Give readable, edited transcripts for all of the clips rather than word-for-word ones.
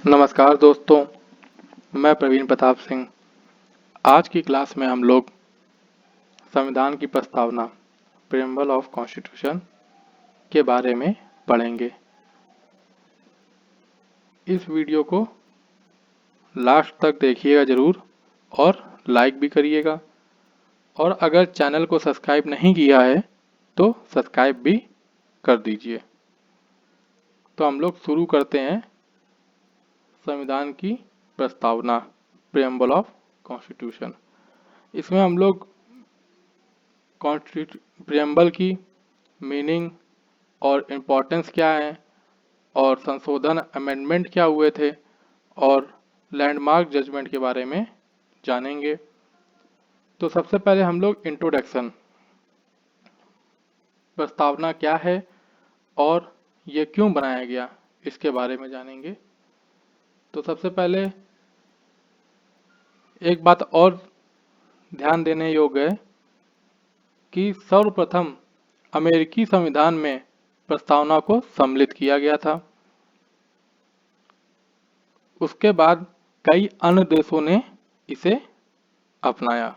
नमस्कार दोस्तों, मैं प्रवीण प्रताप सिंह। आज की क्लास में हम लोग संविधान की प्रस्तावना प्रीएम्बल ऑफ कॉन्स्टिट्यूशन के बारे में पढ़ेंगे। इस वीडियो को लास्ट तक देखिएगा ज़रूर और लाइक भी करिएगा, और अगर चैनल को सब्सक्राइब नहीं किया है तो सब्सक्राइब भी कर दीजिए। तो हम लोग शुरू करते हैं संविधान की प्रस्तावना प्रीएम्बल ऑफ कॉन्स्टिट्यूशन। इसमें हम लोग प्रीएम्बल की मीनिंग और इम्पोर्टेंस क्या है, और संशोधन अमेंडमेंट क्या हुए थे, और लैंडमार्क जजमेंट के बारे में जानेंगे। तो सबसे पहले हम लोग इंट्रोडक्शन, प्रस्तावना क्या है और ये क्यों बनाया गया, इसके बारे में जानेंगे। तो सबसे पहले एक बात और ध्यान देने योग्य है कि सर्वप्रथम अमेरिकी संविधान में प्रस्तावना को सम्मिलित किया गया था। उसके बाद कई अन्य देशों ने इसे अपनाया,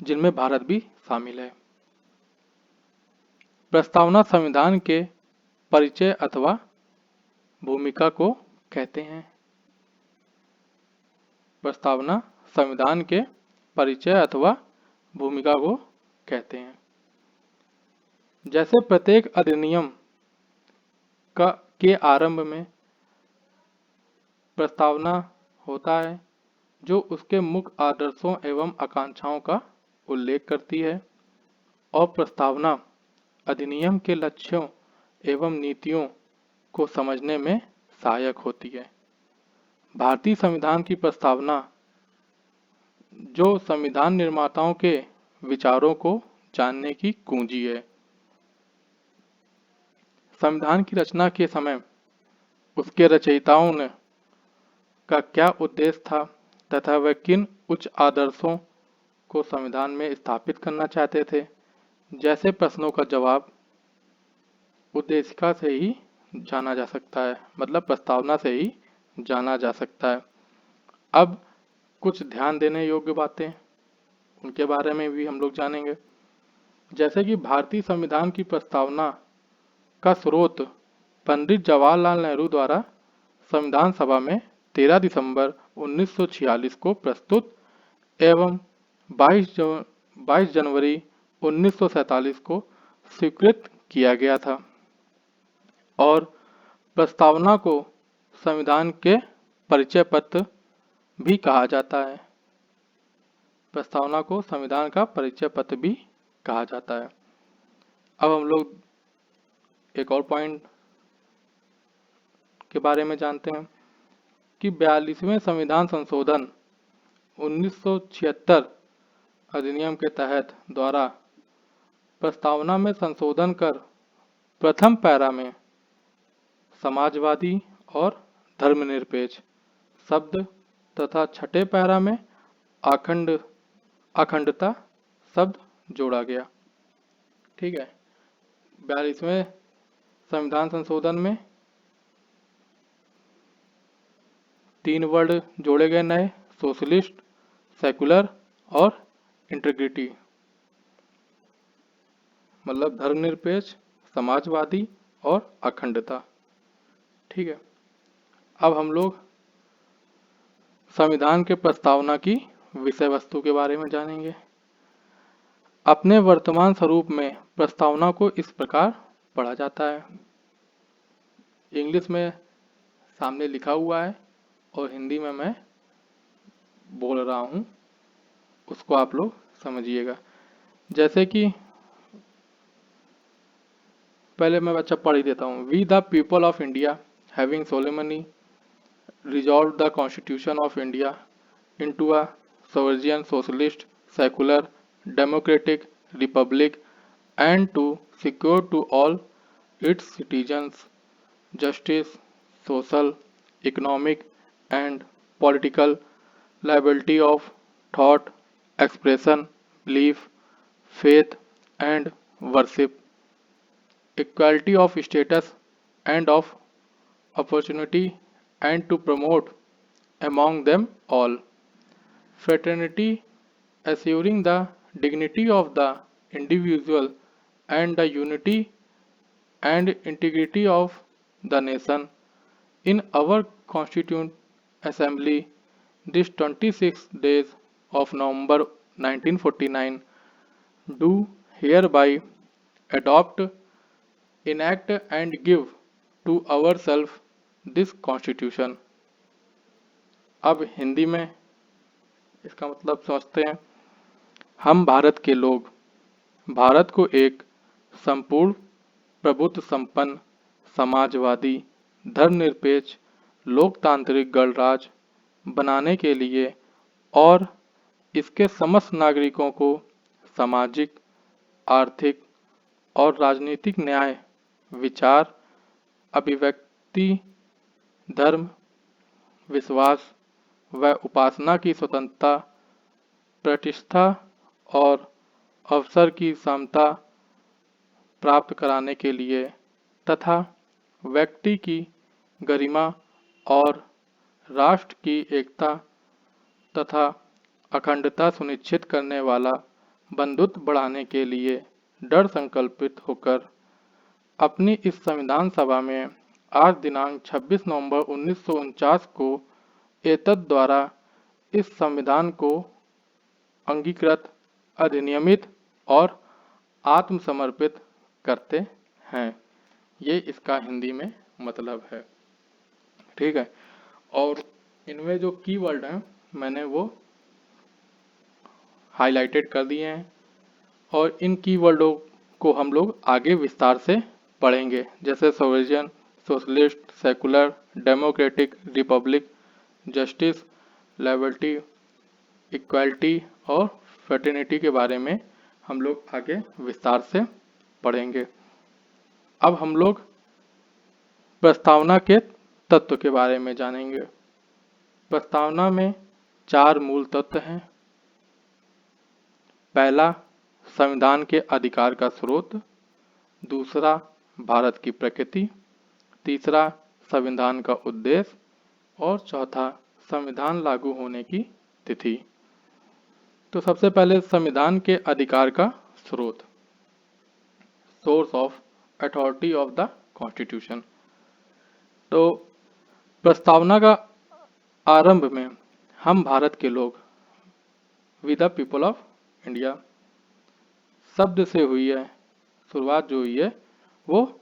जिनमें भारत भी शामिल है। प्रस्तावना संविधान के परिचय अथवा भूमिका को कहते हैं। प्रस्तावना संविधान के परिचय अथवा भूमिका को कहते हैं। जैसे प्रत्येक अधिनियम के आरंभ में प्रस्तावना होता है, जो उसके मुख्य आदर्शों एवं आकांक्षाओं का उल्लेख करती है, और प्रस्तावना अधिनियम के लक्ष्यों एवं नीतियों को समझने में सहायक होती है। भारतीय संविधान की प्रस्तावना, जो संविधान निर्माताओं के विचारों को जानने की कुंजी है। संविधान की रचना के समय उसके रचयिताओं ने का क्या उद्देश्य था तथा वह किन उच्च आदर्शों को संविधान में स्थापित करना चाहते थे, जैसे प्रश्नों का जवाब उद्देशिका से ही जाना जा सकता है, मतलब प्रस्तावना से ही जाना जा सकता है। अब कुछ ध्यान देने योग्य बातें, उनके बारे में भी हम लोग जानेंगे। जैसे कि भारतीय संविधान की प्रस्तावना का स्रोत पंडित जवाहरलाल नेहरू द्वारा संविधान सभा में 13 दिसंबर 1946 को प्रस्तुत एवं 22 जनवरी 1947 को स्वीकृत किया गया था, और प्रस्तावना को संविधान के परिचय पत्र भी कहा जाता है। प्रस्तावना को संविधान का परिचय पत्र भी कहा जाता है। अब हम लोग एक और पॉइंट के बारे में जानते हैं कि 42वें संविधान संशोधन 1976 अधिनियम के तहत द्वारा प्रस्तावना में संशोधन कर प्रथम पैरा में समाजवादी और धर्मनिरपेक्ष शब्द तथा छठे पैरा में अखंडता शब्द जोड़ा गया। ठीक है, 42वें संविधान संशोधन में 3 वर्ड जोड़े गए नए: सोशलिस्ट, सेकुलर और इंटीग्रिटी, मतलब धर्मनिरपेक्ष, समाजवादी और अखंडता। ठीक है, अब हम लोग संविधान के प्रस्तावना की विषय वस्तु के बारे में जानेंगे। अपने वर्तमान स्वरूप में प्रस्तावना को इस प्रकार पढ़ा जाता है। इंग्लिश में सामने लिखा हुआ है और हिंदी में मैं बोल रहा हूँ, उसको आप लोग समझिएगा। जैसे कि पहले मैं अच्छा पढ़ ही देता हूँ। We the people of India having solemnly resolved the Constitution of India into a sovereign socialist, secular, democratic republic, and to secure to all its citizens justice, social, economic, and political liberty of thought, expression, belief, faith, and worship, equality of status and of opportunity, and to promote among them all fraternity, assuring the dignity of the individual and the unity and integrity of the nation. In our Constituent Assembly, this 26 days of November 1949 do hereby adopt, enact and give to ourselves this Constitution. अब हिंदी में इसका मतलब समझते हैं। हम भारत के लोग भारत को एक संपूर्ण प्रभुत्व संपन्न समाजवादी धर्मनिरपेक्ष लोकतांत्रिक गणराज्य बनाने के लिए और इसके समस्त नागरिकों को सामाजिक, आर्थिक और राजनीतिक न्याय, विचार, अभिव्यक्ति, धर्म, विश्वास व उपासना की स्वतंत्रता, प्रतिष्ठा और अवसर की समता प्राप्त कराने के लिए तथा व्यक्ति की गरिमा और राष्ट्र की एकता तथा अखंडता सुनिश्चित करने वाला बंधुत्व बढ़ाने के लिए दृढ़ संकल्पित होकर अपनी इस संविधान सभा में आज दिनांक 26 नवंबर 1949 को एतद द्वारा इस संविधान को अंगीकृत, अधिनियमित और आत्मसमर्पित करते हैं। ये इसका हिंदी में मतलब है। ठीक है, और इनमें जो कीवर्ड हैं मैंने वो हाईलाइटेड कर दिए हैं और इन कीवर्डों को हम लोग आगे विस्तार से पढ़ेंगे, जैसे sovereign, socialist, secular, democratic, Republic, justice, liberty, equality और फ्रेटर्निटी के बारे में हम लोग आगे विस्तार से पढ़ेंगे। अब हम लोग प्रस्तावना के तत्व के बारे में जानेंगे। प्रस्तावना में 4 मूल तत्व हैं। पहला, संविधान के अधिकार का स्रोत। दूसरा, भारत की प्रकृति। तीसरा, संविधान का उद्देश्य। और चौथा, संविधान लागू होने की तिथि। तो सबसे पहले संविधान के अधिकार का स्रोत, source of authority of the constitution. तो प्रस्तावना का आरंभ में हम भारत के लोग, we the people of India शब्द से हुई है। शुरुआत जो हुई है वो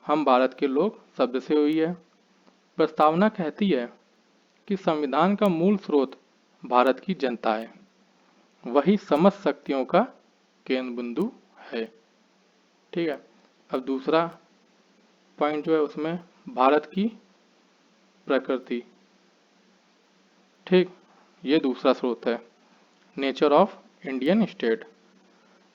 हम भारत के लोग शब्द से हुई है। प्रस्तावना कहती है कि संविधान का मूल स्रोत भारत की जनता है, वही समस्त शक्तियों का केंद्र बिंदु है। ठीक है, अब दूसरा पॉइंट जो है उसमें भारत की प्रकृति। ठीक, ये दूसरा स्रोत है। नेचर ऑफ इंडियन स्टेट,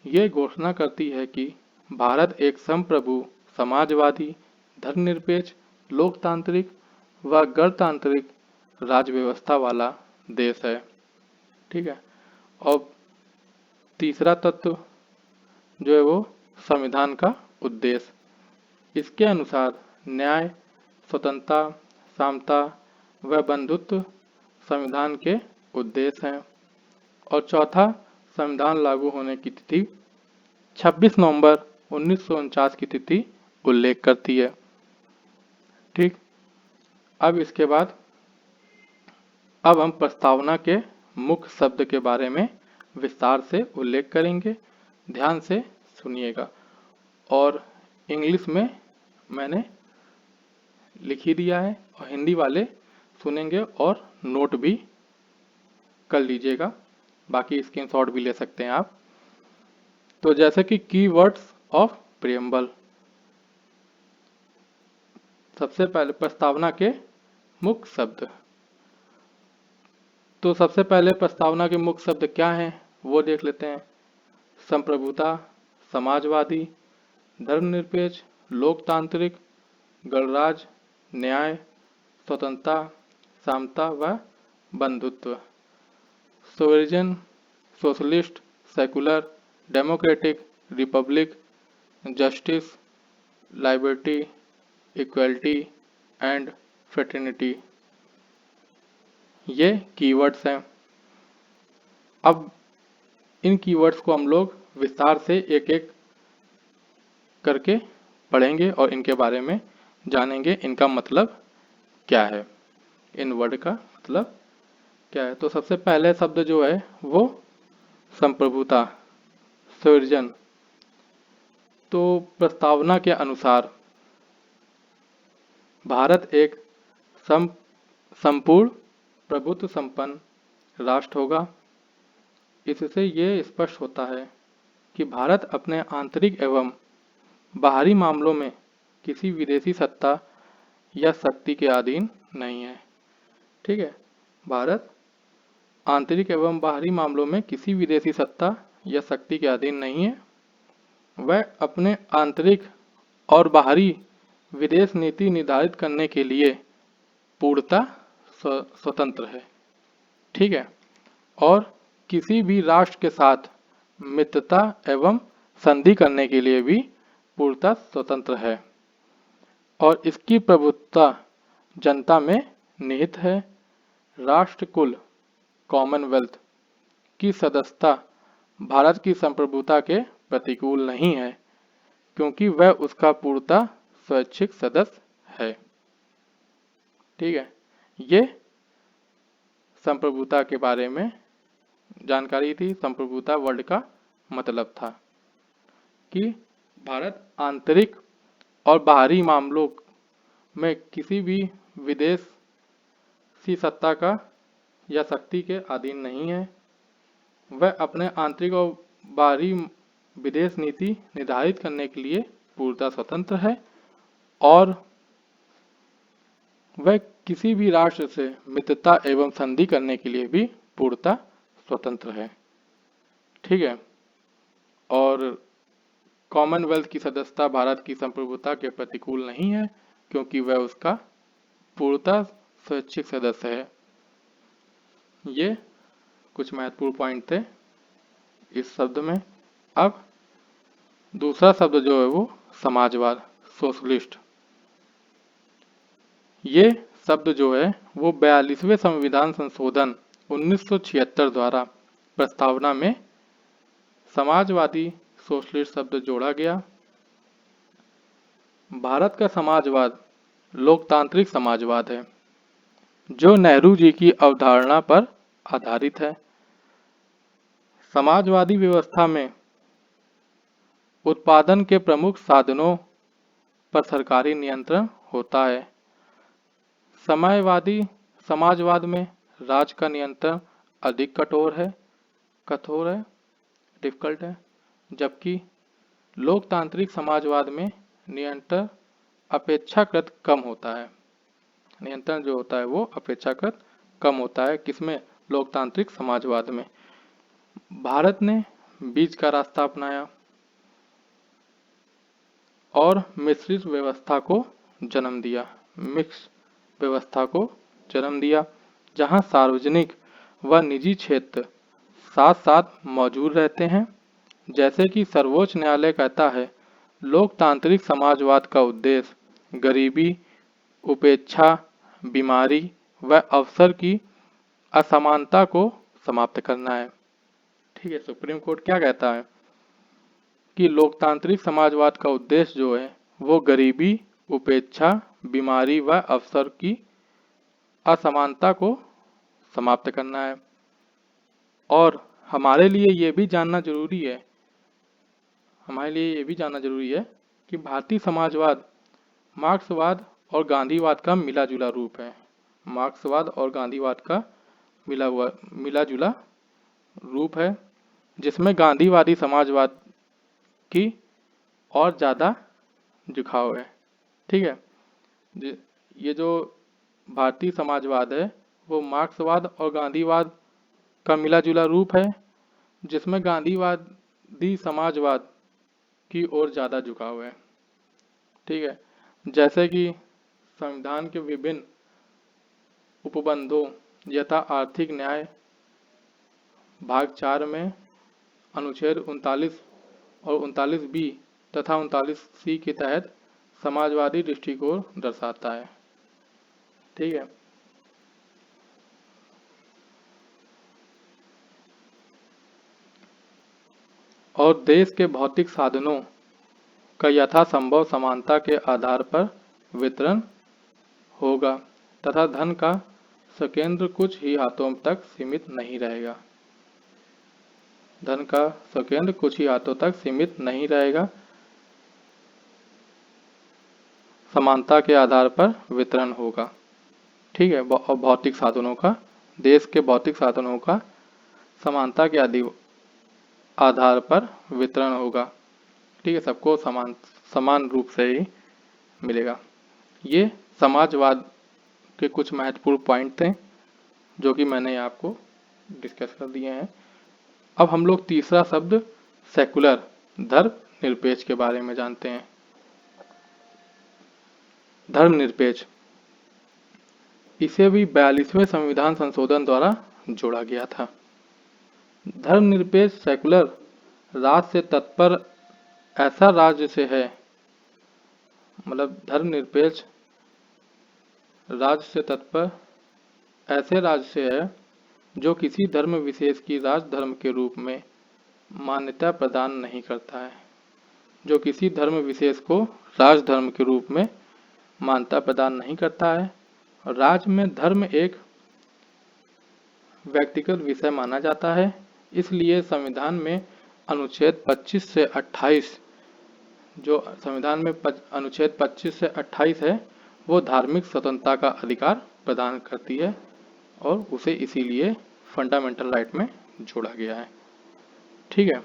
ये घोषणा करती है कि भारत एक संप्रभु, समाजवादी, धर्मनिरपेक्ष, लोकतांत्रिक व गणतांत्रिक राज्य व्यवस्था वाला देश है। ठीक है, और तीसरा तत्व जो है वो संविधान का उद्देश्य। इसके अनुसार न्याय, स्वतंत्रता, समता व बंधुत्व संविधान के उद्देश्य हैं। और चौथा, संविधान लागू होने की तिथि 26 नवंबर 1949 की तिथि उल्लेख करती है। ठीक, अब इसके बाद अब हम प्रस्तावना के मुख्य शब्द के बारे में विस्तार से उल्लेख करेंगे। ध्यान से सुनिएगा, और इंग्लिश में मैंने लिख ही दिया है और हिंदी वाले सुनेंगे और नोट भी कर लीजिएगा, बाकी स्क्रीनशॉट भी ले सकते हैं आप। तो जैसे कि कीवर्ड्स ऑफ प्रियम्बल, सबसे पहले प्रस्तावना के मुख्य शब्द। तो सबसे पहले प्रस्तावना के मुख्य शब्द क्या हैं वो देख लेते हैं। संप्रभुता, समाजवादी, धर्मनिरपेक्ष, लोकतांत्रिक, गणराज्य, न्याय, स्वतंत्रता, समता व बंधुत्व। Sovereign, socialist, secular, democratic, Republic, justice, liberty, equality and fraternity, ये कीवर्ड्स हैं। अब इन कीवर्ड्स को हम लोग विस्तार से एक एक करके पढ़ेंगे और इनके बारे में जानेंगे, इनका मतलब क्या है, इन वर्ड का मतलब क्या है। तो सबसे पहले शब्द जो है वो संप्रभुता, सृजन। तो प्रस्तावना के अनुसार भारत एक संपूर्ण प्रभुत्व संपन्न राष्ट्र होगा। इससे ये स्पष्ट होता है कि भारत अपने आंतरिक एवं बाहरी मामलों में किसी विदेशी सत्ता या शक्ति के अधीन नहीं है। ठीक है, भारत आंतरिक एवं बाहरी मामलों में किसी विदेशी सत्ता या शक्ति के अधीन नहीं है। वह अपने आंतरिक और बाहरी विदेश नीति निर्धारित करने के लिए पूर्णतः स्वतंत्र है। ठीक है, और किसी भी राष्ट्र के साथ मित्रता एवं संधि करने के लिए भी पूर्णतः स्वतंत्र है और इसकी प्रभुत्व जनता में निहित है। राष्ट्रकुल कॉमनवेल्थ की सदस्यता भारत की संप्रभुता के प्रतिकूल नहीं है, क्योंकि वह उसका पूर्णतः स्वैच्छिक सदस्य है। ठीक है, ये संप्रभुता के बारे में जानकारी थी। संप्रभुता वर्ड का मतलब था कि भारत आंतरिक और बाहरी मामलों में किसी भी विदेशी सत्ता का या शक्ति के अधीन नहीं है। वह अपने आंतरिक और बाहरी विदेश नीति निर्धारित करने के लिए पूर्णतः स्वतंत्र है और वह किसी भी राष्ट्र से मित्रता एवं संधि करने के लिए भी पूर्णतः स्वतंत्र है। ठीक है, और कॉमनवेल्थ की सदस्यता भारत की संप्रभुता के प्रतिकूल नहीं है, क्योंकि वह उसका पूर्णतः स्वैच्छिक सदस्य है। ये कुछ महत्वपूर्ण पॉइंट थे इस शब्द में। अब दूसरा शब्द जो है वो समाजवाद, सोशलिस्ट। ये शब्द जो है वो 42वें संविधान संशोधन 1976 द्वारा प्रस्तावना में समाजवादी सोशलिस्ट शब्द जोड़ा गया। भारत का समाजवाद लोकतांत्रिक समाजवाद है जो नेहरू जी की अवधारणा पर आधारित है। समाजवादी व्यवस्था में उत्पादन के प्रमुख साधनों पर सरकारी नियंत्रण होता है। समाजवाद में राज का नियंत्रण अधिक कठोर है, डिफिकल्ट है, जबकि लोकतांत्रिक समाजवाद में नियंत्रण अपेक्षाकृत कम होता है। नियंत्रण जो होता है वो अपेक्षाकृत कम होता है। किसमें? लोकतांत्रिक समाजवाद में। भारत ने बीच का रास्ता अपनाया और मिश्रित व्यवस्था को जन्म दिया। मिक्स व्यवस्था को जन्म दिया, जहां सार्वजनिक व निजी क्षेत्र साथ साथ मौजूद रहते हैं। जैसे कि सर्वोच्च न्यायालय कहता है, लोकतांत्रिक समाजवाद का उद्देश्य गरीबी, उपेक्षा, बीमारी व अवसर की असमानता को समाप्त करना है। ठीक है, सुप्रीम कोर्ट क्या कहता है कि लोकतांत्रिक समाजवाद का उद्देश्य जो है वो गरीबी, उपेक्षा, बीमारी व अवसर की असमानता को समाप्त करना है। और हमारे लिए ये भी जानना जरूरी है कि भारतीय समाजवाद मार्क्सवाद और गांधीवाद का मिला जुला रूप है। मार्क्सवाद और गांधीवाद का मिला जुला रूप है, जिसमें गांधीवादी समाजवाद की और ज़्यादा झुकाव है। ठीक है, ये जो भारतीय समाजवाद है वो मार्क्सवाद और गांधीवाद का मिला जुला रूप है, जिसमें गांधीवादी समाजवाद की ओर ज़्यादा झुकाव है। ठीक है, जैसे कि संविधान के विभिन्न उपबंधों यथा आर्थिक न्याय भाग 4 में अनुच्छेद 39 और 39B तथा 39C के तहत समाजवादी दृष्टिकोण दर्शाता है। ठीक है। और देश के भौतिक साधनों का यथासंभव समानता के आधार पर वितरण होगा तथा धन का संकेंद्र कुछ ही हाथों तक सीमित नहीं रहेगा। धन का संकेंद्र कुछ ही हाथों तक सीमित नहीं रहेगा, समानता के आधार पर वितरण होगा। ठीक है। और भौतिक साधनों का, देश के भौतिक साधनों का समानता के आधार पर वितरण होगा। ठीक है, सबको समान रूप से ही मिलेगा। ये समाजवाद के कुछ महत्वपूर्ण पॉइंट थे जो कि मैंने आपको डिस्कस कर दिए हैं। अब हम लोग तीसरा शब्द सेकुलर, धर्मनिरपेक्ष के बारे में जानते हैं। धर्मनिरपेक्ष, इसे भी 42वें संविधान संशोधन द्वारा जोड़ा गया था। धर्मनिरपेक्ष सेकुलर राज्य से तात्पर्य ऐसा राज्य से है, मतलब धर्मनिरपेक्ष राज्य से तात्पर्य ऐसे राज्य से है जो किसी धर्म विशेष की राजधर्म के रूप में मान्यता प्रदान नहीं करता है। जो किसी धर्म विशेष को राजधर्म के रूप में मान्यता प्रदान नहीं करता है। राज्य में धर्म एक व्यक्तिगत विषय माना जाता है, इसलिए संविधान में अनुच्छेद 25 से 28, जो संविधान में अनुच्छेद 25 से 28 है, वो धार्मिक स्वतंत्रता का अधिकार प्रदान करती है और उसे इसीलिए फंडामेंटल राइट में जोड़ा गया है। ठीक है,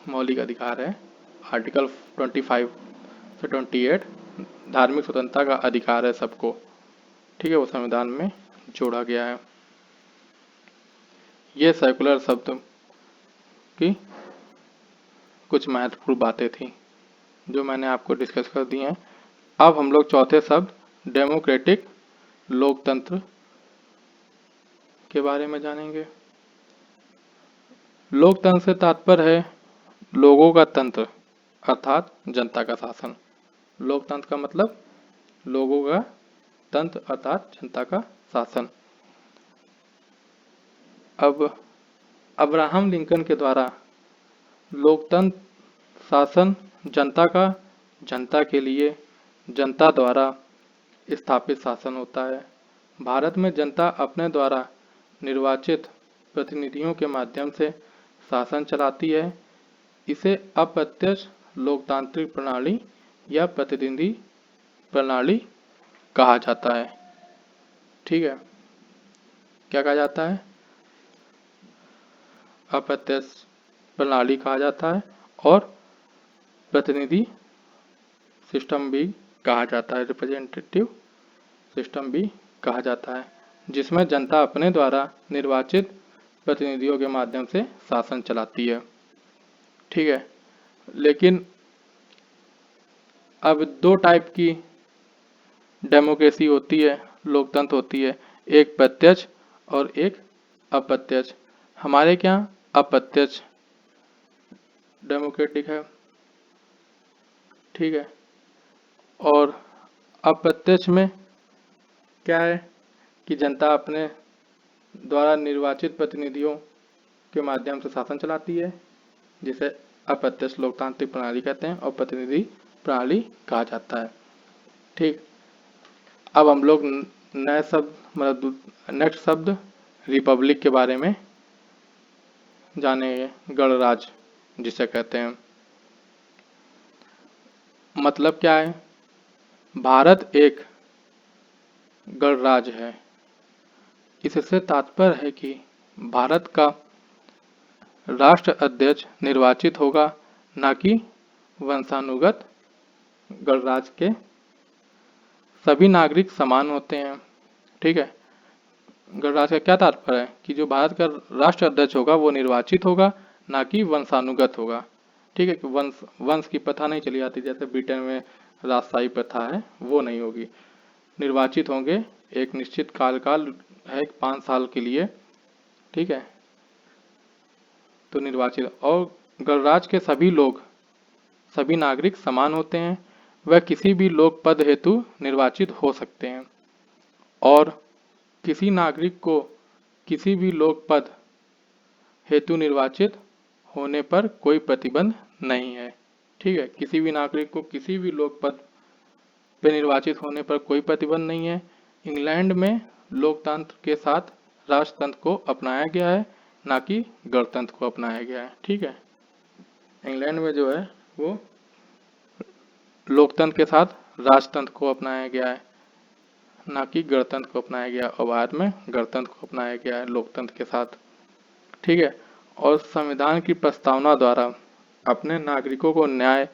मौलिक अधिकार है। आर्टिकल 25 से 28 धार्मिक स्वतंत्रता का अधिकार है सबको। ठीक है, वो संविधान में जोड़ा गया है। ये सेकुलर शब्द की कुछ महत्वपूर्ण बातें थी जो मैंने आपको डिस्कस कर दी हैं। अब हम लोग चौथे शब्द डेमोक्रेटिक, लोकतंत्र के बारे में जानेंगे। लोकतंत्र से तात्पर्य है लोगों का तंत्र, अर्थात जनता का शासन। लोकतंत्र का मतलब लोगों का तंत्र अर्थात जनता का शासन। अब अब्राहम लिंकन के द्वारा लोकतंत्र शासन जनता के लिए, जनता द्वारा स्थापित शासन होता है। भारत में जनता अपने द्वारा निर्वाचित प्रतिनिधियों के माध्यम से शासन चलाती है। इसे अप्रत्यक्ष लोकतांत्रिक प्रणाली या प्रतिनिधि प्रणाली कहा जाता है। ठीक है, क्या कहा जाता है? अप्रत्यक्ष प्रणाली कहा जाता है और प्रतिनिधि सिस्टम भी कहा जाता है, रिप्रेजेंटेटिव सिस्टम भी कहा जाता है, जिसमें जनता अपने द्वारा निर्वाचित प्रतिनिधियों के माध्यम से शासन चलाती है। ठीक है, लेकिन अब दो टाइप की डेमोक्रेसी होती है, लोकतंत्र होती है, एक प्रत्यक्ष और एक अप्रत्यक्ष। हमारे क्या अप्रत्यक्ष डेमोक्रेटिक है। ठीक है, और अप्रत्यक्ष में क्या है कि जनता अपने द्वारा निर्वाचित प्रतिनिधियों के माध्यम से शासन चलाती है, जिसे अप्रत्यक्ष लोकतांत्रिक प्रणाली कहते हैं और प्रतिनिधि प्रणाली कहा जाता है। ठीक, अब हम लोग नए शब्द मतलब नेक्स्ट शब्द रिपब्लिक के बारे में जानेंगे। गणराज्य जिसे कहते हैं, मतलब क्या है? भारत एक गणराज्य है। इससे तात्पर्य है कि भारत का राष्ट्र अध्यक्ष निर्वाचित होगा, न कि वंशानुगत। गणराज्य के सभी नागरिक समान होते हैं। ठीक है, गणराज्य का क्या तात्पर्य है कि जो भारत का राष्ट्र अध्यक्ष होगा वो निर्वाचित होगा, ना कि वंशानुगत होगा। ठीक है, कि वंश की प्रथा नहीं चली आती, जैसे ब्रिटेन में राजशाही प्रथा है, वो नहीं होगी। निर्वाचित होंगे, एक निश्चित कार्यकाल है 5 साल के लिए। ठीक है, तो निर्वाचित। और गणराज्य के सभी लोग, सभी नागरिक समान होते हैं। वह किसी भी लोक पद हेतु निर्वाचित हो सकते हैं और किसी नागरिक को किसी भी लोक पद हेतु निर्वाचित होने पर कोई प्रतिबंध नहीं है। ठीक है, किसी भी नागरिक को किसी भी लोक पद पे निर्वाचित होने पर कोई प्रतिबंध नहीं है। इंग्लैंड में लोकतंत्र के साथ राजतंत्र को अपनाया गया है, ना कि गणतंत्र को अपनाया गया है। ठीक है, इंग्लैंड में जो है वो लोकतंत्र के साथ राजतंत्र को अपनाया गया है, ना कि गणतंत्र को अपनाया गया, और भारत में गणतंत्र को अपनाया गया है लोकतंत्र के साथ। ठीक है, और संविधान की प्रस्तावना द्वारा अपने नागरिकों को न्याय,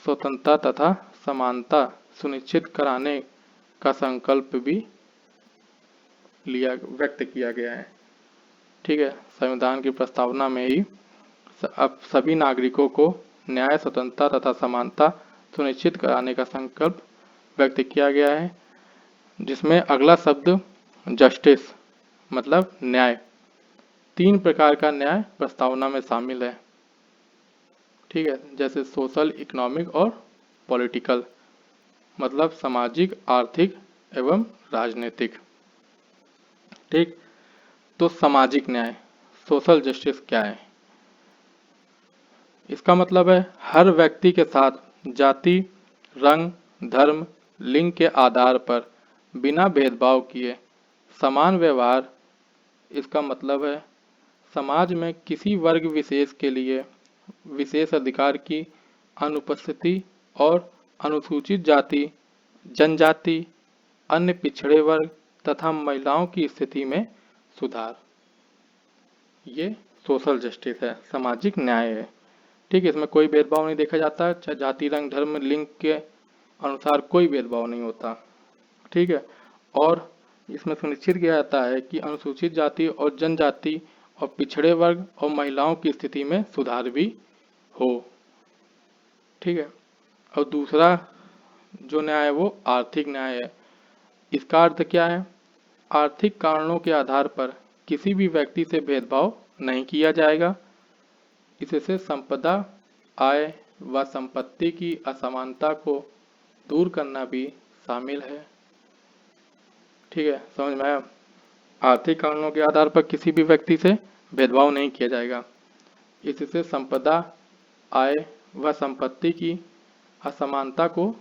स्वतंत्रता तथा समानता सुनिश्चित कराने का संकल्प भी व्यक्त किया गया है। ठीक है, संविधान की प्रस्तावना में ही अब सभी नागरिकों को न्याय, स्वतंत्रता तथा समानता सुनिश्चित कराने का संकल्प व्यक्त किया गया है, जिसमें अगला शब्द जस्टिस मतलब न्याय, 3 प्रकार का न्याय प्रस्तावना में शामिल है। ठीक है, जैसे सोशल, इकोनॉमिक और पॉलिटिकल, मतलब सामाजिक, आर्थिक एवं राजनीतिक। ठीक, तो सामाजिक न्याय, सोशल जस्टिस क्या है? इसका मतलब है हर व्यक्ति के साथ जाति, रंग, धर्म, लिंग के आधार पर बिना भेदभाव किए समान व्यवहार। इसका मतलब है समाज में किसी वर्ग विशेष के लिए विशेष अधिकार की अनुपस्थिति और अनुसूचित जाति, जनजाति, अन्य पिछड़े वर्ग तथा महिलाओं की स्थिति में सुधार, ये सोशल जस्टिस है, सामाजिक न्याय है। ठीक है, इसमें कोई भेदभाव नहीं देखा जाता, चाहे जाति, रंग, धर्म, लिंग के अनुसार कोई भेदभाव नहीं होता। ठीक है, और इसमें सुनिश्चित किया जाता है कि अनुसूचित जाति और जनजाति और पिछड़े वर्ग और महिलाओं की स्थिति में सुधार भी हो। ठीक है, और दूसरा जो न्याय है वो आर्थिक न्याय है। इसका अर्थ क्या है? आर्थिक कारणों के आधार पर किसी भी व्यक्ति से भेदभाव नहीं किया जाएगा। इससे संपदा, आय व संपत्ति की असमानता को दूर करना भी शामिल है। ठीक है, समझ में आया? आर्थिक कारणों के आधार पर किसी भी व्यक्ति से भेदभाव नहीं किया जाएगा। इससे संपदा, आय व संपत्ति की असमानता को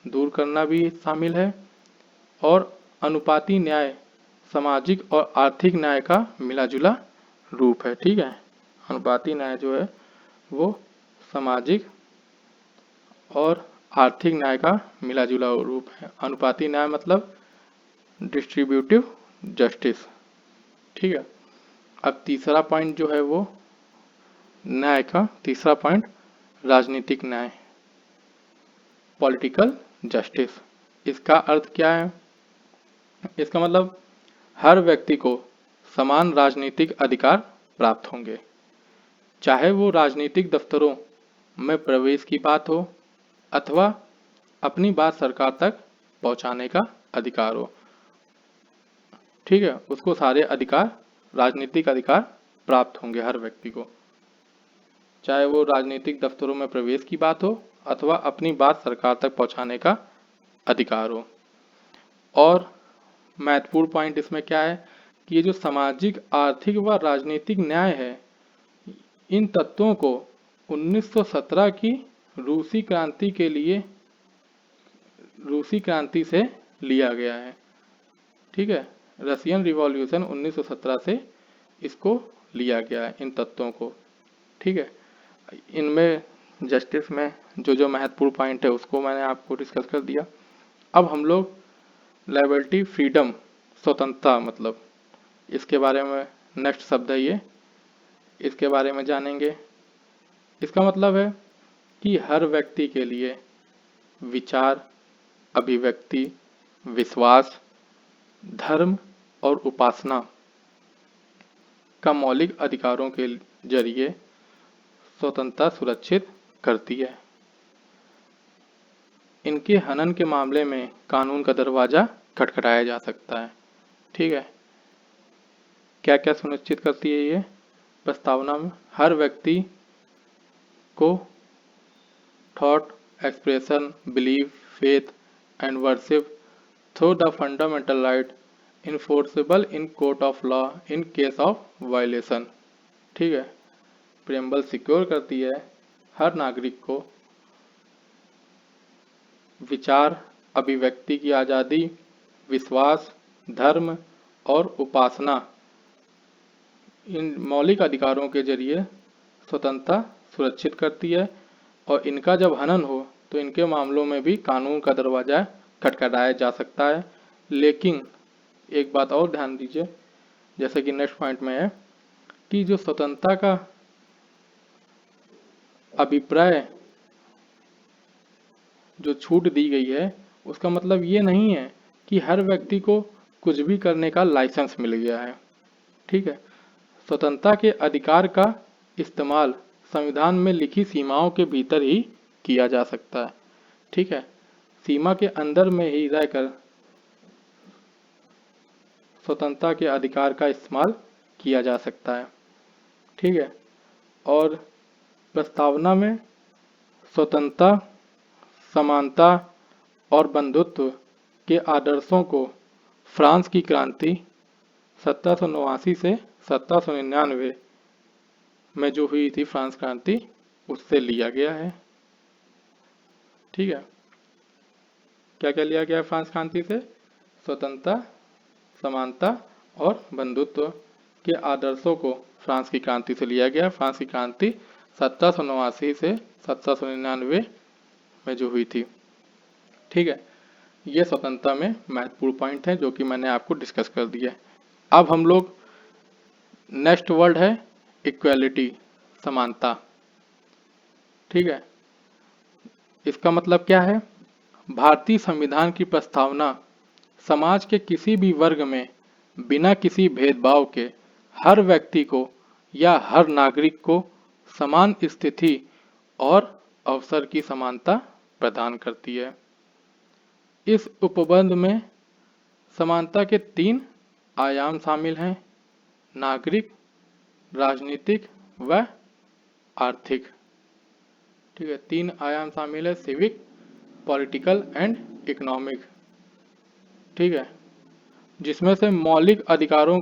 दूर करना भी शामिल है। और अनुपाती न्याय सामाजिक और आर्थिक न्याय का मिला-जुला रूप है। ठीक है, अनुपाती न्याय जो है वो सामाजिक और आर्थिक न्याय का मिला-जुला रूप है। अनुपाती न्याय मतलब डिस्ट्रीब्यूटिव जस्टिस। ठीक है, अब तीसरा पॉइंट जो है वो न्याय का तीसरा पॉइंट राजनीतिक न्याय, पॉलिटिकल जस्टिस। इसका अर्थ क्या है? इसका मतलब हर व्यक्ति को समान राजनीतिक अधिकार प्राप्त होंगे, चाहे वो राजनीतिक दफ्तरों में प्रवेश की बात हो अथवा अपनी बात सरकार तक पहुंचाने का अधिकार हो। ठीक है, उसको सारे अधिकार, राजनीतिक अधिकार प्राप्त होंगे हर व्यक्ति को, चाहे वो राजनीतिक दफ्तरों में प्रवेश की बात हो अथवा अपनी बात सरकार तक पहुंचाने का अधिकार हो। और महत्वपूर्ण पॉइंट इसमें क्या है कि ये जो सामाजिक, आर्थिक व राजनीतिक न्याय है, इन तत्वों को 1917 की रूसी क्रांति से लिया गया है। ठीक है, रशियन रिवॉल्यूशन 1917 से इसको लिया गया है, इन तत्वों को। ठीक है, इनमें जस्टिस में जो जो महत्वपूर्ण पॉइंट है उसको मैंने आपको डिस्कस कर दिया। अब हम लोग लिबर्टी, फ्रीडम, स्वतंत्रता मतलब इसके बारे में नेक्स्ट शब्द है ये, इसके बारे में जानेंगे। इसका मतलब है कि हर व्यक्ति के लिए विचार, अभिव्यक्ति, विश्वास, धर्म और उपासना का मौलिक अधिकारों के जरिए स्वतंत्रता सुरक्षित करती है। इनके हनन के मामले में कानून का दरवाजा खटखटाया जा सकता है। ठीक है, क्या क्या सुनिश्चित करती है ये प्रस्तावना में? हर व्यक्ति को thought expression, belief, faith, and worship through the fundamental right enforceable in court of law in case of violation। ठीक है, प्रियम्बल सिक्योर करती है हर नागरिक को विचार, अभिव्यक्ति की आज़ादी, विश्वास, धर्म और उपासना इन मौलिक अधिकारों के जरिए स्वतंत्रता सुरक्षित करती है और इनका जब हनन हो तो इनके मामलों में भी कानून का दरवाजा खटखटाया जा सकता है। लेकिन एक बात और ध्यान दीजिए, जैसे कि नेक्स्ट पॉइंट में है कि जो स्वतंत्रता का अभिप्राय जो छूट दी गई है उसका मतलब ये नहीं है कि हर व्यक्ति को कुछ भी करने का लाइसेंस मिल गया है। ठीक है, स्वतंत्रता के अधिकार का इस्तेमाल संविधान में लिखी सीमाओं के भीतर ही किया जा सकता है। ठीक है, सीमा के अंदर में ही रहकर स्वतंत्रता के अधिकार का इस्तेमाल किया जा सकता है। ठीक है, और प्रस्तावना में स्वतंत्रता, समानता और बंधुत्व के आदर्शों को फ्रांस की क्रांति 1789 से 1799 में जो हुई थी फ्रांस क्रांति उससे लिया गया है। ठीक है, क्या क्या लिया गया है फ्रांस क्रांति से? स्वतंत्रता, समानता और बंधुत्व के आदर्शों को फ्रांस की क्रांति से लिया गया। फ्रांस की क्रांति 1789 से 1799 में जो हुई थी। ठीक है, ये स्वतंत्रता में महत्वपूर्ण पॉइंट है जो कि मैंने आपको डिस्कस कर दिया। अब हम लोग नेक्स्ट वर्ड है इक्वालिटी, समानता। ठीक है, इसका मतलब क्या है? भारतीय संविधान की प्रस्तावना समाज के किसी भी वर्ग में बिना किसी भेदभाव के हर व्यक्ति को या हर नागरिक को समान स्थिति और अवसर की समानता प्रदान करती है। इस उपबंध में समानता के 3 आयाम शामिल हैं: नागरिक, राजनीतिक व आर्थिक। ठीक है, 3 आयाम शामिल है: सिविक, पॉलिटिकल एंड इकोनॉमिक। ठीक है, जिसमें से मौलिक अधिकारों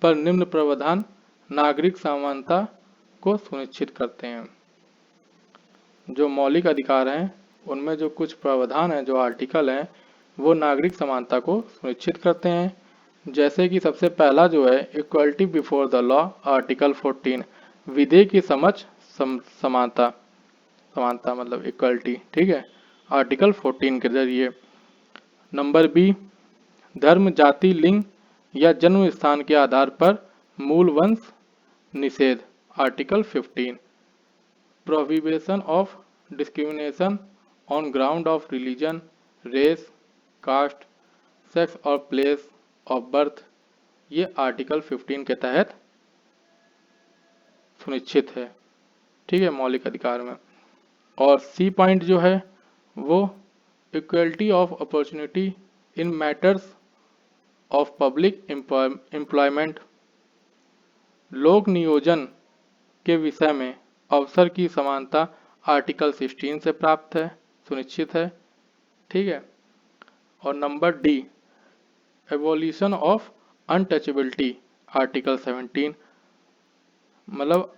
पर निम्न प्रावधान नागरिक समानता को सुनिश्चित करते हैं। जो मौलिक अधिकार हैं उनमें जो कुछ प्रावधान हैं, जो आर्टिकल हैं, वो नागरिक समानता को सुनिश्चित करते हैं। जैसे कि सबसे पहला जो है equality before the law, article 14, विधेय की समझ समानता, समानता मतलब इक्वलिटी। ठीक है, आर्टिकल 14 के जरिए। नंबर बी, धर्म, जाति, लिंग या जन्म स्थान के आधार पर मूल वंश निषेध, article 15, prohibition of discrimination on ground of religion, race, caste, sex और प्लेस ऑफ बर्थ, ये आर्टिकल 15 के तहत सुनिश्चित है। ठीक है, मौलिक अधिकार में। और सी पॉइंट जो है वो equality of opportunity in matters of public employment, लोक नियोजन के विषय में अवसर की समानता आर्टिकल 16 से प्राप्त है, सुनिश्चित है। ठीक है, और number D, evolution of untouchability, article 17, मतलब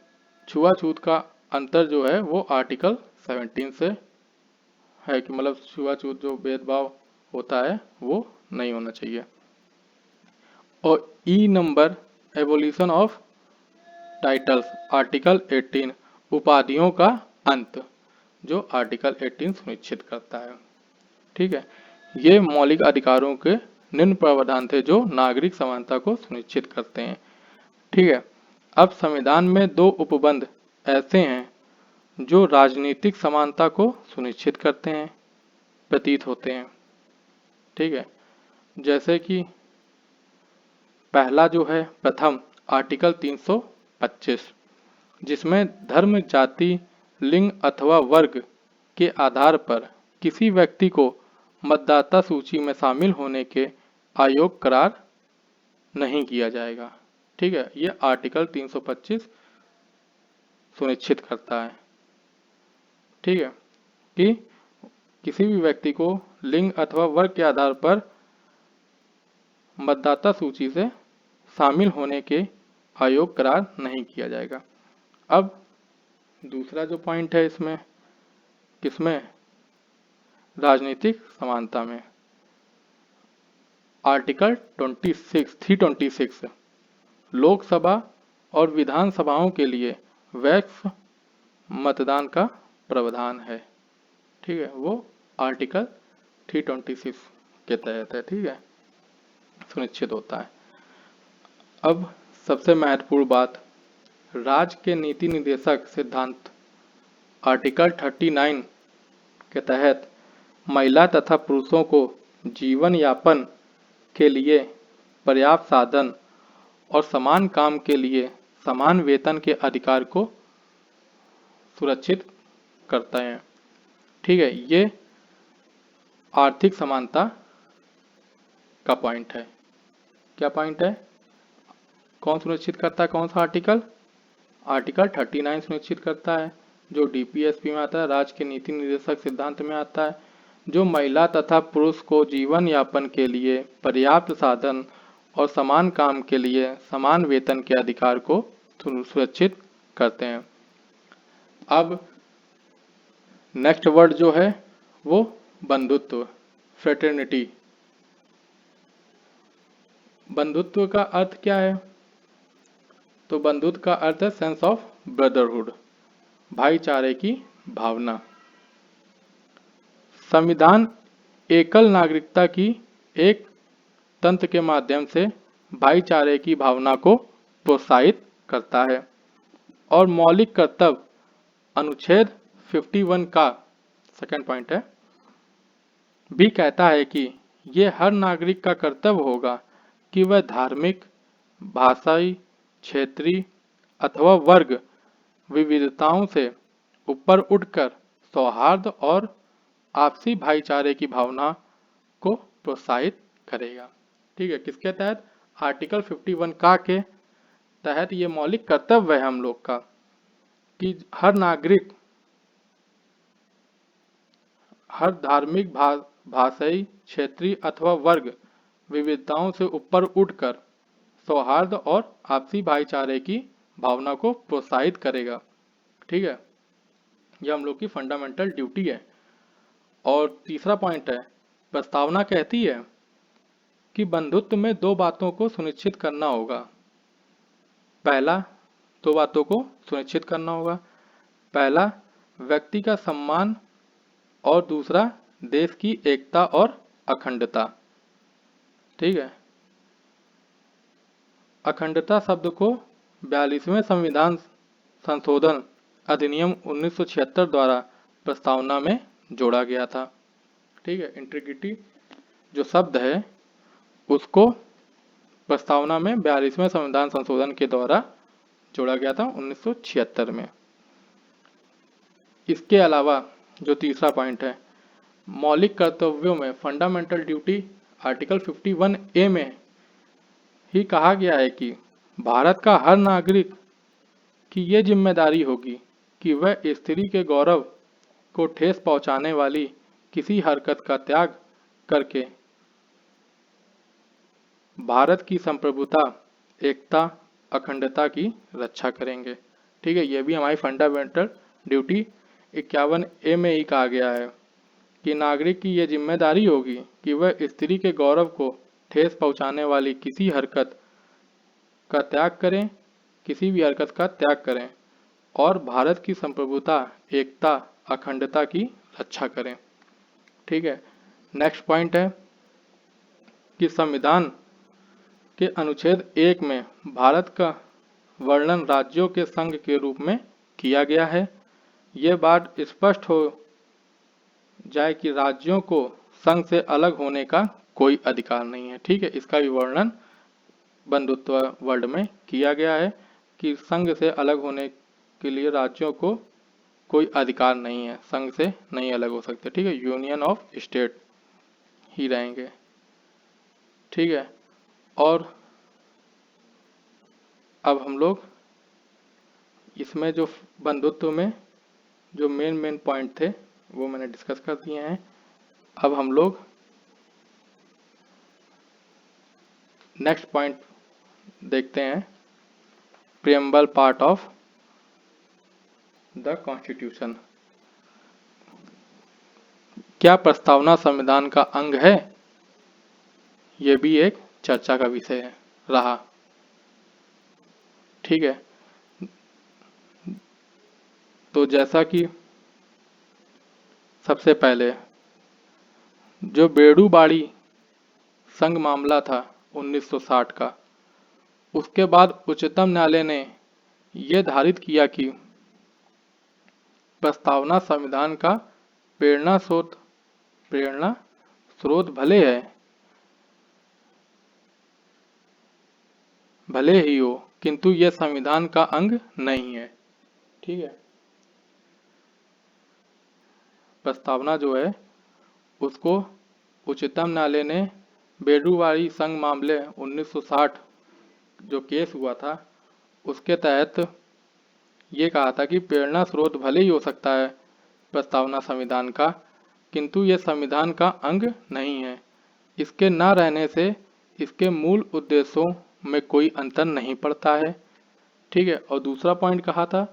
छुआछूत का अंतर जो है वो आर्टिकल 17 से है कि मतलब छुआछूत जो भेदभाव होता है वो नहीं होना चाहिए। और ई number, evolution of titles, article 18, उपाधियों का अंत, जो आर्टिकल 18 सुनिश्चित करता है। ठीक है, ये मौलिक अधिकारों के निम्न प्रावधान थे जो नागरिक समानता को सुनिश्चित करते हैं। ठीक है, अब संविधान में 2 उपबंध ऐसे हैं जो राजनीतिक समानता को सुनिश्चित करते हैं, प्रतीत होते हैं। ठीक है, जैसे कि पहला जो है प्रथम आर्टिकल 325, जिसमें धर्म, जाति, लिंग अथवा वर्ग के आधार पर किसी व्यक्ति को मतदाता सूची में शामिल होने के आयोग करार नहीं किया जाएगा। ठीक है, यह आर्टिकल 325 सुनिश्चित करता है। ठीक है, कि किसी भी व्यक्ति को लिंग अथवा वर्ग के आधार पर मतदाता सूची से शामिल होने के अयोग्य करार नहीं किया जाएगा। अब दूसरा जो पॉइंट है इसमें, किसमें, राजनीतिक समानता में, आर्टिकल 326 लोकसभा और विधानसभाओं के लिए वैश्व मतदान का प्रावधान है। ठीक है, वो आर्टिकल 326 के तहत है। ठीक है, सुनिश्चित होता है। अब सबसे महत्वपूर्ण बात, राज्य के नीति निर्देशक सिद्धांत आर्टिकल 39 के तहत महिला तथा पुरुषों को जीवन यापन के लिए पर्याप्त साधन और समान काम के लिए समान वेतन के अधिकार को सुरक्षित करते हैं। ठीक है, ये आर्थिक समानता का पॉइंट है। क्या पॉइंट है? कौन सुनिश्चित करता है? कौन सा आर्टिकल? आर्टिकल 39 सुनिश्चित करता है, जो डीपीएसपी में आता है, राज्य के नीति निर्देशक सिद्धांत में आता है, जो महिला तथा पुरुष को जीवन यापन के लिए पर्याप्त साधन और समान काम के लिए समान वेतन के अधिकार को सुरक्षित करते हैं। अब नेक्स्ट वर्ड जो है वो बंधुत्व, फ्रेटर्निटी। बंधुत्व का अर्थ क्या है? तो बंधुत्व का अर्थ है सेंस ऑफ ब्रदरहुड, भाईचारे की भावना। संविधान एकल नागरिकता की एक तंत्र के माध्यम से भाईचारे की भावना को प्रोत्साहित करता है और मौलिक कर्तव्य अनुच्छेद 51 का सेकंड पॉइंट है, भी कहता है कि ये हर नागरिक का कर्तव्य होगा कि वह धार्मिक, भाषाई, क्षेत्रीय अथवा वर्ग विविधताओं से ऊपर उठकर सौहार्द और आपसी भाईचारे की भावना को प्रोत्साहित करेगा। ठीक है, किसके तहत? आर्टिकल 51 का के तहत ये मौलिक कर्तव्य है हम लोग का कि हर नागरिक हर धार्मिक, भाषाई, क्षेत्रीय अथवा वर्ग विविधताओं से ऊपर उठकर सौहार्द और आपसी भाईचारे की भावना को प्रोत्साहित करेगा। ठीक है, यह हम लोग की फंडामेंटल ड्यूटी है। और तीसरा पॉइंट है, प्रस्तावना कहती है कि बंधुत्व में दो बातों को सुनिश्चित करना होगा। पहला, दो बातों को सुनिश्चित करना होगा। पहला, व्यक्ति का सम्मान और दूसरा, देश की एकता और अखंडता। ठीक है, अखंडता शब्द को 42वें संविधान संशोधन अधिनियम 1976 द्वारा प्रस्तावना में जोड़ा गया था। ठीक है, इंटीग्रिटी जो शब्द है उसको प्रस्तावना में 42वें संविधान संशोधन के द्वारा जोड़ा गया था 1976 में। इसके अलावा जो तीसरा पॉइंट है, मौलिक कर्तव्यों में फंडामेंटल ड्यूटी आर्टिकल 51A में ही कहा गया है कि भारत का हर नागरिक की ये जिम्मेदारी होगी कि वह स्त्री के गौरव को ठेस पहुंचाने वाली किसी हरकत का त्याग करके भारत की संप्रभुता, एकता, अखंडता की रक्षा करेंगे। ठीक है, यह भी हमारी फंडामेंटल ड्यूटी 51A में ही कहा गया है कि नागरिक की यह जिम्मेदारी होगी कि वह स्त्री के गौरव को ठेस पहुंचाने वाली किसी हरकत का त्याग करें, किसी भी हरकत का त्याग करें और भारत की संप्रभुता, एकता, अखंडता की रक्षा करें। ठीक है, नेक्स्ट पॉइंट है कि संविधान के अनुच्छेद 1 में भारत का वर्णन राज्यों के संघ के रूप में किया गया है। यह बात स्पष्ट हो जाए कि राज्यों को संघ से अलग होने का कोई अधिकार नहीं है। ठीक है, इसका भी वर्णन बंधुत्व वर्ड में किया गया है कि संघ से अलग होने के लिए राज्यों को कोई अधिकार नहीं है, संघ से नहीं अलग हो सकते। ठीक है, यूनियन ऑफ स्टेट ही रहेंगे। ठीक है, और अब हम लोग इसमें जो बंधुत्व में जो मेन पॉइंट थे वो मैंने डिस्कस कर दिए हैं। अब हम लोग नेक्स्ट पॉइंट देखते हैं, preamble part of the constitution. क्या प्रस्तावना संविधान का अंग है? ये भी एक चर्चा का विषय है रहा। ठीक है, तो जैसा कि सबसे पहले जो बेड़ूबाड़ी संघ मामला था 1960 का, उसके बाद उच्चतम न्यायालय ने यह धारित किया कि प्रस्तावना संविधान का प्रेरणा स्रोत भले ही हो, किंतु यह संविधान का अंग नहीं है। ठीक है, प्रस्तावना जो है उसको उच्चतम न्यायालय ने बेड़ूबाड़ी संघ मामले 1960 जो केस हुआ था उसके तहत ये कहा था कि प्रेरणा स्रोत भले ही हो सकता है प्रस्तावना संविधान का, किंतु यह संविधान का अंग नहीं है। इसके न रहने से इसके मूल उद्देश्यों में कोई अंतर नहीं पड़ता है। ठीक है, और दूसरा पॉइंट कहा था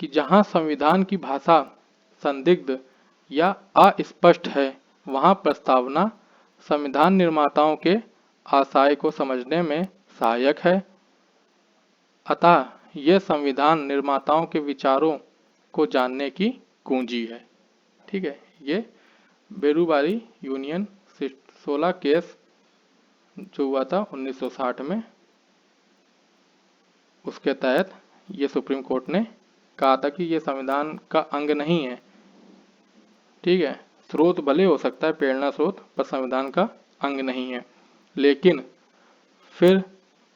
कि जहां संविधान की भाषा संदिग्ध या अस्पष्ट है, वहां प्रस्तावना संविधान निर्माताओं के आशय को समझने में सहायक है। अतः यह संविधान निर्माताओं के विचारों को जानने की कुंजी है। ठीक है, ये बेड़ूबाड़ी यूनियन 16 केस जो हुआ था 1960 में, उसके तहत ये सुप्रीम कोर्ट ने कहा था कि ये संविधान का अंग नहीं है। ठीक है, स्रोत भले हो सकता है प्रेरणा स्रोत, पर संविधान का अंग नहीं है। लेकिन फिर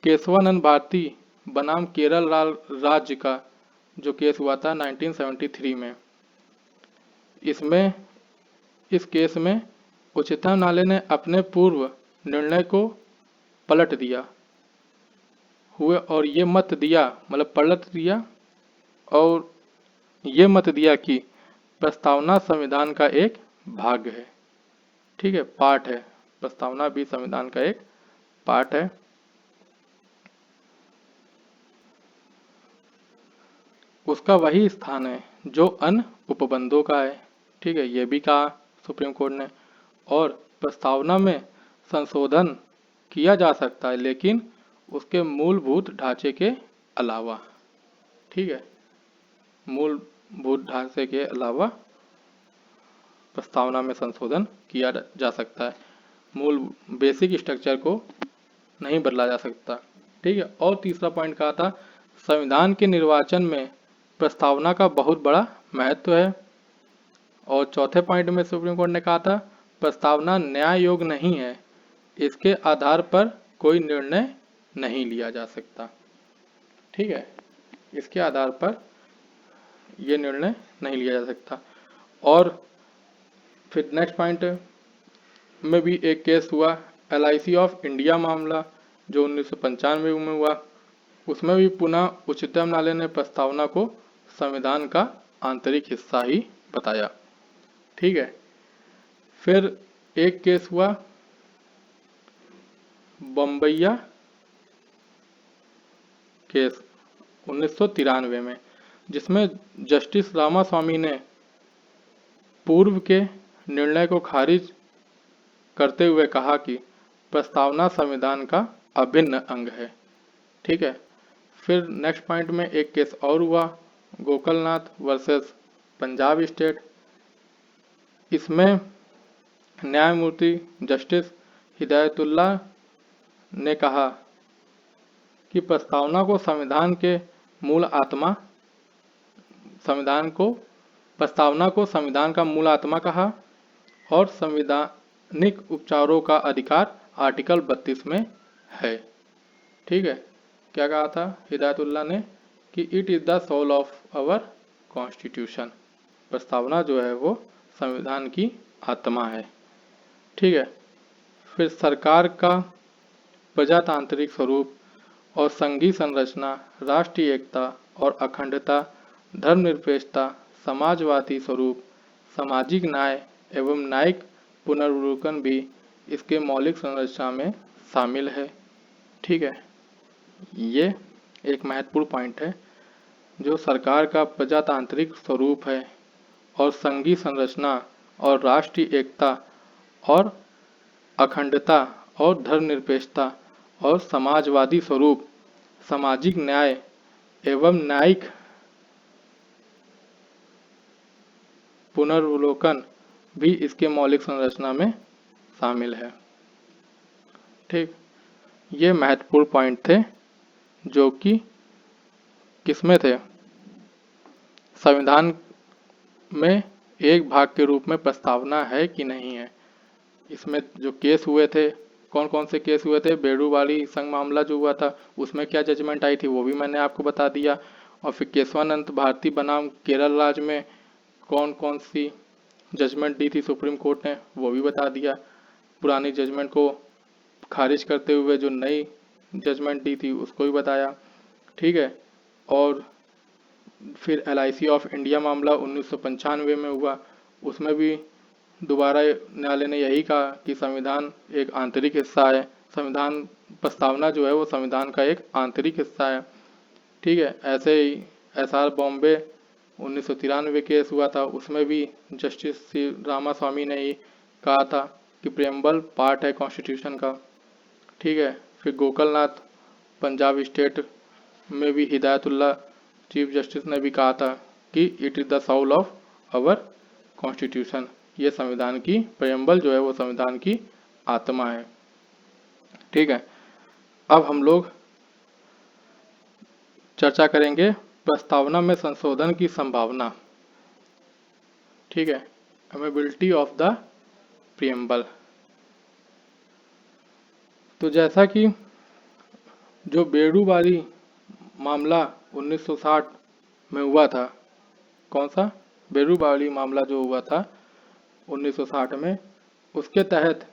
केशवानंद भारती बनाम केरल राज्य का जो केस हुआ था 1973 में, इस केस में उच्चतम न्यायालय ने अपने पूर्व निर्णय को पलट दिया हुए और ये मत दिया, मतलब पलट दिया और ये मत दिया कि प्रस्तावना संविधान का एक भाग है। ठीक है, पार्ट है, प्रस्तावना भी संविधान का एक पार्ट है। उसका वही स्थान है जो अन्य उपबंधों का है। ठीक है, ये भी कहा सुप्रीम कोर्ट ने। और प्रस्तावना में संशोधन किया जा सकता है, लेकिन उसके मूलभूत ढांचे के अलावा। ठीक है, मूलभूत ढांचे के अलावा प्रस्तावना में संशोधन किया जा सकता है, मूल बेसिक स्ट्रक्चर को नहीं बदला जा सकता। ठीक है, और तीसरा पॉइंट कहा था संविधान के निर्वाचन में प्रस्तावना का बहुत बड़ा महत्व है। और चौथे पॉइंट में सुप्रीम कोर्ट ने कहा था प्रस्तावना न्याय योग्य नहीं है, इसके आधार पर कोई निर्णय नहीं लिया जा सकता। ठीक है, इसके आधार पर यह निर्णय नहीं लिया जा सकता। और फिर नेक्स्ट पॉइंट में भी एक केस हुआ LIC ऑफ इंडिया मामला जो 1995 में हुआ, उसमें भी पुनः उच्चतम न्यायालय ने प्रस्तावना को संविधान का आंतरिक हिस्सा ही बताया। ठीक है, फिर एक केस हुआ बम्बैया केस 1993 में, जिसमें जस्टिस रामास्वामी ने पूर्व के निर्णय को खारिज करते हुए कहा कि प्रस्तावना संविधान का अभिन्न अंग है। ठीक है, फिर नेक्स्ट पॉइंट में एक केस और हुआ गोकलनाथ वर्सेस पंजाब स्टेट। इसमें न्यायमूर्ति जस्टिस हिदायतुल्लाह ने कहा कि प्रस्तावना को संविधान का मूल आत्मा कहा और संवैधानिक उपचारों का अधिकार आर्टिकल 32 में है। ठीक है, क्या कहा था हिदायतुल्लाह ने कि it is the soul of our constitution, प्रस्तावना जो है वो संविधान की आत्मा है। ठीक है, फिर सरकार का प्रजातांत्रिक स्वरूप और संघीय संरचना, राष्ट्रीय एकता और अखंडता, धर्मनिरपेक्षता, समाजवादी स्वरूप, सामाजिक न्याय एवं न्यायिक पुनर्विलोकन भी इसके मौलिक संरचना में शामिल है। ठीक है, ये एक महत्वपूर्ण पॉइंट है। जो सरकार का प्रजातांत्रिक स्वरूप है और संघीय संरचना और राष्ट्रीय एकता और अखंडता और धर्मनिरपेक्षता और समाजवादी स्वरूप, सामाजिक न्याय एवं न्यायिक पुनर्विलोकन भी इसके मौलिक संरचना में शामिल है। ठीक, ये महत्वपूर्ण पॉइंट थे जो कि किसमें थे, संविधान में एक भाग के रूप में प्रस्तावना है कि नहीं है। इसमें जो केस हुए थे, कौन कौन से केस हुए थे, बेड़ूवाली संघ मामला जो हुआ था उसमें क्या जजमेंट आई थी वो भी मैंने आपको बता दिया। और फिर केशवानंद भारती बनाम केरल राज्य में कौन कौन सी जजमेंट दी थी सुप्रीम कोर्ट ने वो भी बता दिया। पुरानी जजमेंट को खारिज करते हुए जो नई जजमेंट दी थी उसको भी बताया। ठीक है, और फिर LIC ऑफ इंडिया मामला 1995 में हुआ, उसमें भी दोबारा न्यायालय ने यही कहा कि संविधान एक आंतरिक हिस्सा है, संविधान प्रस्तावना जो है वो संविधान का एक आंतरिक हिस्सा है। ठीक है, ऐसे ही SR बॉम्बे 1993 केस हुआ था, उसमें भी जस्टिस श्री रामास्वामी ने ही कहा था कि प्रेम्बल पार्ट है कॉन्स्टिट्यूशन का। ठीक है, फिर गोकलनाथ पंजाब स्टेट में भी हिदायतुल्ला चीफ जस्टिस ने भी कहा था कि it is the soul of our constitution, ये संविधान की प्रेम्बल जो है वो संविधान की आत्मा है। ठीक है, अब हम लोग चर्चा करेंगे प्रस्तावना में संशोधन की संभावना। ठीक है, अमेबिलिटी ऑफ द प्रियम्बल। तो जैसा कि जो बेड़ूवाली मामला 1960 में हुआ था, कौन सा बेड़ूवाली मामला जो हुआ था 1960 में, उसके तहत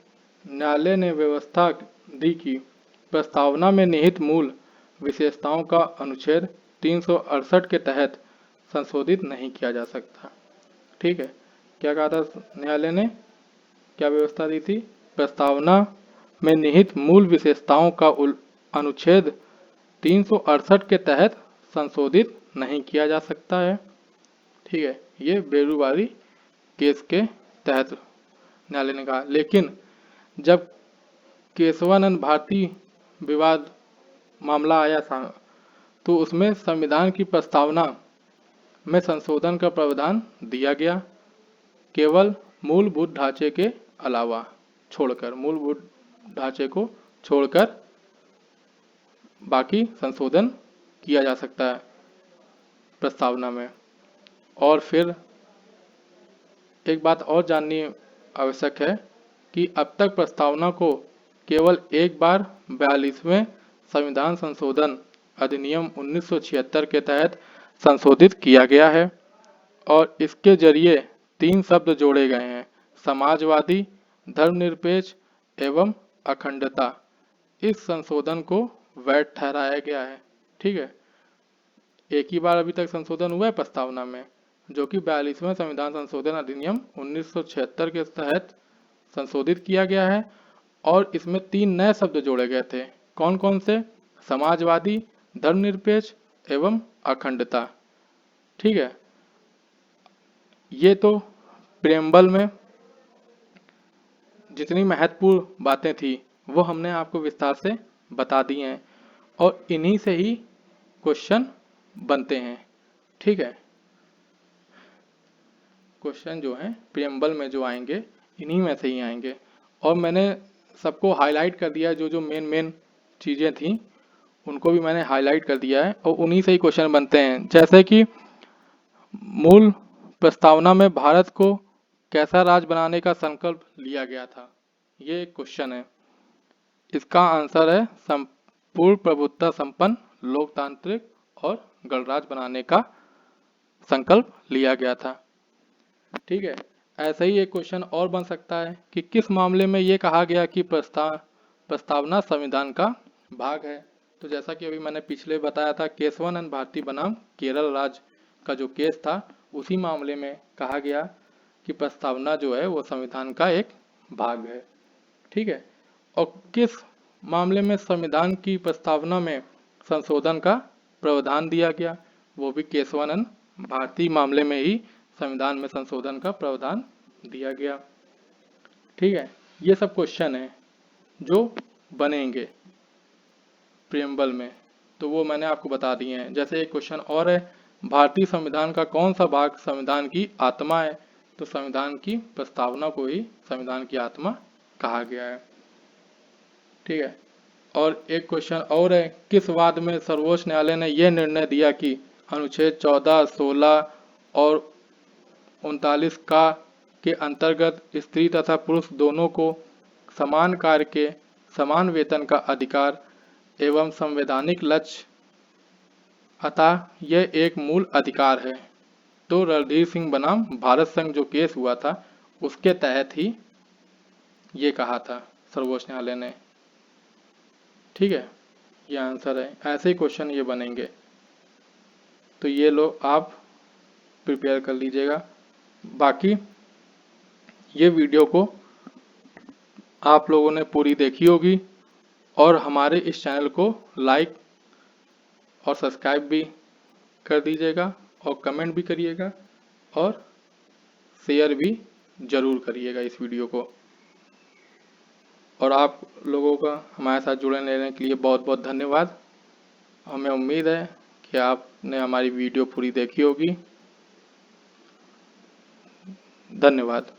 न्यायालय ने व्यवस्था दी कि प्रस्तावना में निहित मूल विशेषताओं का अनुच्छेद 368 के तहत संशोधित नहीं किया जा सकता। ठीक है, क्या कहा था न्यायालय ने, क्या व्यवस्था दी थी, प्रस्तावना में निहित मूल विशेषताओं का अनुच्छेद 368 के तहत संशोधित नहीं किया जा सकता है। ठीक है, ये बेड़ूवाली केस के तहत न्यायालय ने कहा। लेकिन जब केशवानंद भारती विवाद मामला आया था तो उसमें संविधान की प्रस्तावना में संशोधन का प्रावधान दिया गया, केवल मूलभूत ढांचे के अलावा छोड़कर, मूलभूत ढांचे को छोड़कर बाकी संशोधन किया जा सकता है प्रस्तावना में। और फिर एक बात और जाननी आवश्यक है कि अब तक प्रस्तावना को केवल एक बार 42वें संविधान संशोधन अधिनियम 1976 के तहत संशोधित किया गया है और इसके जरिए 3 शब्द जोड़े गए हैं, समाजवादी, धर्मनिरपेक्ष एवं अखंडता। इस संशोधन को वैध ठहराया गया है। ठीक है, एक ही बार अभी तक संशोधन हुआ है प्रस्तावना में, जो कि 42वें संविधान संशोधन अधिनियम 1976 के तहत संशोधित किया गया है और इसमें 3 नए शब्द जोड़े गए थे। कौन कौन से, समाजवादी, धर्मनिरपेक्ष एवं अखंडता। ठीक है, ये तो प्रेम्बल में जितनी महत्वपूर्ण बातें थी वो हमने आपको विस्तार से बता दी हैं और इन्हीं से ही क्वेश्चन बनते हैं। ठीक है, क्वेश्चन जो हैं प्रियम्बल में जो आएंगे इन्हीं में से ही आएंगे और मैंने सबको हाईलाइट कर दिया है, जो जो मेन चीज़ें थी उनको भी मैंने हाईलाइट कर दिया है और उन्हीं से ही क्वेश्चन बनते हैं। जैसे कि मूल प्रस्तावना में भारत को कैसा राज्य बनाने का संकल्प लिया गया था, ये एक क्वेश्चन है। इसका आंसर है संपूर्ण प्रभुत्व संपन्न, लोकतांत्रिक और गणराज्य बनाने का संकल्प लिया गया था। ठीक है, ऐसा ही एक क्वेश्चन और बन सकता है कि किस मामले में ये कहा गया कि प्रस्तावना संविधान का भाग है। तो जैसा कि अभी मैंने पिछले बताया था, केशवानंद भारती बनाम केरल राज्य का जो केस था उसी मामले में कहा गया कि प्रस्तावना जो है वो संविधान का एक भाग है। ठीक है। और किस मामले में संविधान की प्रस्तावना में संशोधन का प्रावधान दिया गया, वो भी केशवानंद भारती मामले में ही संविधान में संशोधन का प्रावधान दिया गया। ठीक है। ये सब क्वेश्चन है जो बनेंगे प्रियम्बल में, तो वो मैंने आपको बता दिए हैं। जैसे एक क्वेश्चन और है, भारतीय संविधान का कौन सा भाग संविधान की आत्मा है, तो संविधान की प्रस्तावना को ही संविधान की आत्मा कहा गया है। ठीक है। और एक क्वेश्चन और है, किस वाद में सर्वोच्च न्यायालय ने यह निर्णय दिया कि अनुच्छेद 14, 16 और 39 का के अंतर्गत स्त्री तथा पुरुष दोनों को समान कार्य के समान वेतन का अधिकार एवं संवैधानिक लक्ष्य, अतः यह एक मूल अधिकार है। तो रणधीर सिंह बनाम भारत संघ जो केस हुआ था उसके तहत ही ये कहा था सर्वोच्च न्यायालय ने। ठीक है, ये आंसर है। ऐसे ही क्वेश्चन ये बनेंगे, तो ये लो आप प्रिपेयर कर लीजिएगा। बाकी ये वीडियो को आप लोगों ने पूरी देखी होगी और हमारे इस चैनल को लाइक और सब्सक्राइब भी कर दीजिएगा और कमेंट भी करिएगा और शेयर भी ज़रूर करिएगा इस वीडियो को। और आप लोगों का हमारे साथ जुड़े रहने के लिए बहुत बहुत धन्यवाद। हमें उम्मीद है कि आपने हमारी वीडियो पूरी देखी होगी। धन्यवाद।